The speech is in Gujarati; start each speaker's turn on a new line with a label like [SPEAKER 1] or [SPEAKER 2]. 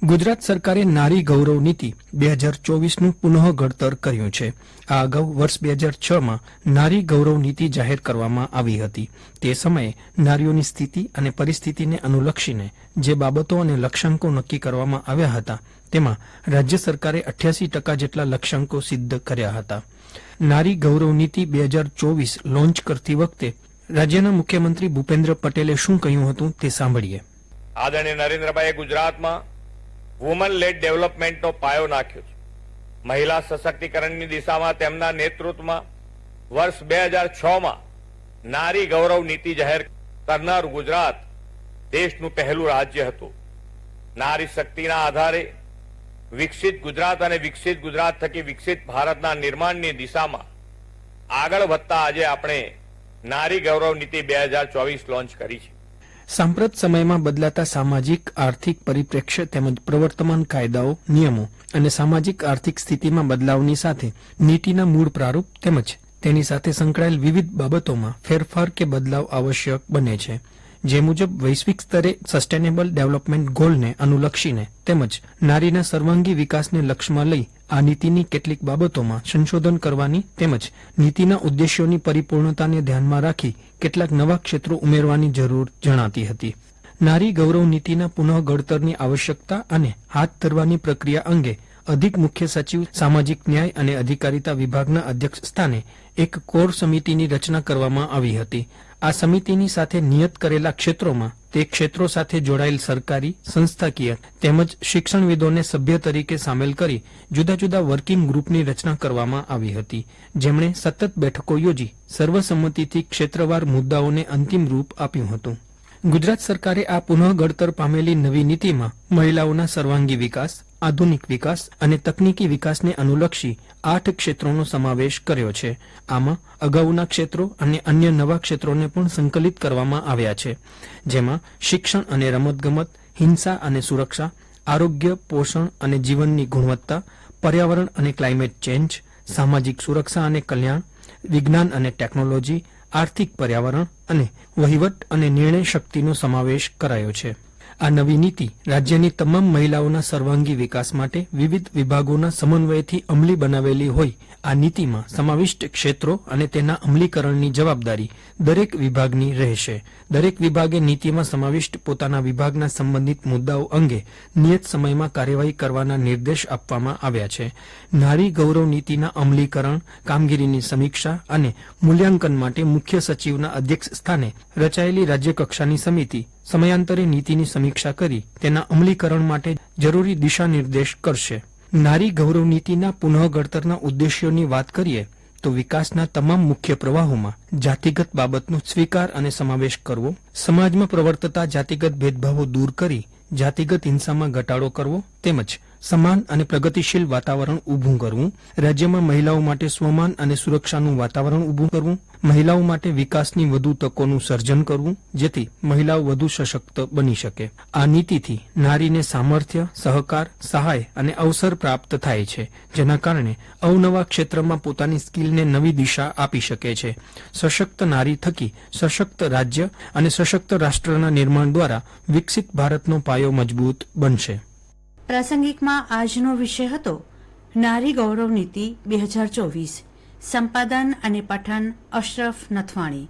[SPEAKER 1] ગુજરાત સરકારે નારી ગૌરવ નીતિ 2024નું પુનઃ ઘડતર કર્યું છે. આ અગાઉ વર્ષ 2006માં નારી ગૌરવ નીતિ જાહેર કરવામાં આવી હતી. તે સમયે નારીઓની સ્થિતિ અને પરિસ્થિતિને અનુલક્ષીને જે બાબતો અને લક્ષ્યાંકો નક્કી કરવામાં આવ્યા હતા તેમાં રાજ્ય સરકારે 88% જેટલા લક્ષ્યાંકો સિદ્ધ કર્યા હતા. નારી ગૌરવ નીતિ 2024 લોન્ચ કરતી વખતે રાજ્યના મુખ્યમંત્રી ભૂપેન્દ્ર પટેલે શું કહ્યું હતું તે સાંભળીએ.
[SPEAKER 2] આદરણીય નરેન્દ્રભાઈએ ગુજરાતમાં વુમન લેડ ડેવલપમેન્ટનો પાયો નાખ્યો છે. મહિલા સશક્તિકરણની દિશામાં તેમના નેતૃત્વમાં વર્ષ 2006માં નારી ગૌરવ નીતિ જાહેર કરનાર ગુજરાત દેશનું પહેલું રાજ્ય હતું. નારી શક્તિના આધારે વિકસિત ગુજરાત અને વિકસિત ગુજરાત થકી વિકસિત ભારતના નિર્માણની દિશામાં આગળ વધતા આજે આપણે નારી ગૌરવ નીતિ 2024 લોન્ચ કરી છે.
[SPEAKER 1] સાંપ્રત સમયમાં બદલાતા સામાજિક આર્થિક પરિપ્રેક્ષ્ય તેમજ પ્રવર્તમાન કાયદાઓ નિયમો અને સામાજિક આર્થિક સ્થિતિમાં બદલાવની સાથે નીતિના મૂળ પ્રારૂપ તેમજ તેની સાથે સંકળાયેલ વિવિધ બાબતોમાં ફેરફાર કે બદલાવ આવશ્યક બને છે. જે મુજબ વૈશ્વિક સ્તરે સસ્ટેનેબલ ડેવલપમેન્ટ ગોલને અનુલક્ષીને તેમજ નારીના સર્વાંગી વિકાસને લક્ષ્યમાં લઈ આ નીતિની કેટલીક બાબતોમાં સંશોધન કરવાની તેમજ નીતિના ઉદ્દેશ્યોની પરિપૂર્ણતાને ધ્યાનમાં રાખી કેટલાક નવા ક્ષેત્રો ઉમેરવાની જરૂર જણાતી હતી. નારી ગૌરવ નીતિના પુનઃ ઘડતરની આવશ્યકતા અને હાથ ધરવાની પ્રક્રિયા અંગે અધિક મુખ્ય સચિવ સામાજિક ન્યાય અને અધિકારીતા વિભાગના અધ્યક્ષ સ્થાને એક કોર સમિતિની રચના કરવામાં આવી હતી. આ સમિતિની સાથે નિયત કરેલા ક્ષેત્રોમાં તે ક્ષેત્રો સાથે જોડાયેલ સરકારી, સંસ્થાકીય તેમજ શિક્ષણવિદોને સભ્ય તરીકે સામેલ કરી જુદા જુદા વર્કિંગ ગ્રુપની રચના કરવામાં આવી હતી, જેમણે સતત બેઠકો યોજી સર્વસંમતિથી ક્ષેત્રવાર મુદ્દાઓને અંતિમ રૂપ આપ્યું હતું. ગુજરાત સરકારે આ પુનઃ ઘડતર પામેલી નવી નીતિમાં મહિલાઓના સર્વાંગી વિકાસ, આધુનિક વિકાસ અને તકનીકી વિકાસને અનુલક્ષી 8 ક્ષેત્રોનો સમાવેશ કર્યો છે. આમાં અગાઉના ક્ષેત્રો અને અન્ય નવા ક્ષેત્રોને પણ સંકલિત કરવામાં આવ્યા છે, જેમાં શિક્ષણ અને રમતગમત, હિંસા અને સુરક્ષા, આરોગ્ય, પોષણ અને જીવનની ગુણવત્તા, પર્યાવરણ અને ક્લાઇમેટ ચેન્જ, સામાજિક સુરક્ષા અને કલ્યાણ, વિજ્ઞાન અને ટેકનોલોજી, આર્થિક પર્યાવરણ અને વહીવટ અને નિર્ણય શક્તિનો સમાવેશ કરાયો છે. આ નવી નીતિ રાજ્યની તમામ મહિલાઓના સર્વાંગી વિકાસ માટે વિવિધ વિભાગોના સમન્વયથી અમલી બનાવેલી હોય. આ નીતિમાં સમાવિષ્ટ ક્ષેત્રો અને તેના અમલીકરણની જવાબદારી દરેક વિભાગની રહેશે. દરેક વિભાગે નીતિમાં સમાવિષ્ટ પોતાના વિભાગના સંબંધિત મુદ્દાઓ અંગે નિયત સમયમાં કાર્યવાહી કરવાના નિર્દેશ આપવામાં આવ્યા છે. નારી ગૌરવ નીતિના અમલીકરણ, કામગીરીની સમીક્ષા અને મૂલ્યાંકન માટે મુખ્ય સચિવના અધ્યક્ષ સ્થાને રચાયેલી રાજ્યકક્ષાની સમિતિ સમયાંતરે નીતિની સમીક્ષા કરી તેના અમલીકરણ માટે જરૂરી દિશા નિર્દેશ કરશે. નારી ગૌરવ નીતિના પુનઃ ઘડતરના ઉદ્દેશ્યોની વાત કરીએ તો વિકાસના તમામ મુખ્ય પ્રવાહોમાં જાતિગત બાબતનો સ્વીકાર અને સમાવેશ કરવો, સમાજમાં પ્રવર્તતા જાતિગત ભેદભાવો દૂર કરી જાતિગત હિંસામાં ઘટાડો કરવો તેમજ સમાન અને પ્રગતિશીલ વાતાવરણ ઊભું કરવું, રાજ્યમાં મહિલાઓ માટે સ્વમાન અને સુરક્ષાનું વાતાવરણ ઊભું કરવું, મહિલાઓ માટે વિકાસની વધુ તકોનું સર્જન કરવું જેથી મહિલાઓ વધુ સશક્ત બની શકે. આ નીતિથી નારીને સામર્થ્ય, સહકાર, સહાય અને અવસર પ્રાપ્ત થાય છે, જેના કારણે અવનવા ક્ષેત્રમાં પોતાની સ્કિલને નવી દિશા આપી શકે છે. સશક્ત નારી થકી સશક્ત રાજ્ય અને સશક્ત રાષ્ટ્રના નિર્માણ દ્વારા વિકસિત ભારતનો પાયો મજબૂત બનશે.
[SPEAKER 3] પ્રાસંગિકમાં આજનો વિષય હતો નારી ગૌરવ નીતિ 2024. સંપાદન અને પઠન અશરફ નથવાણી.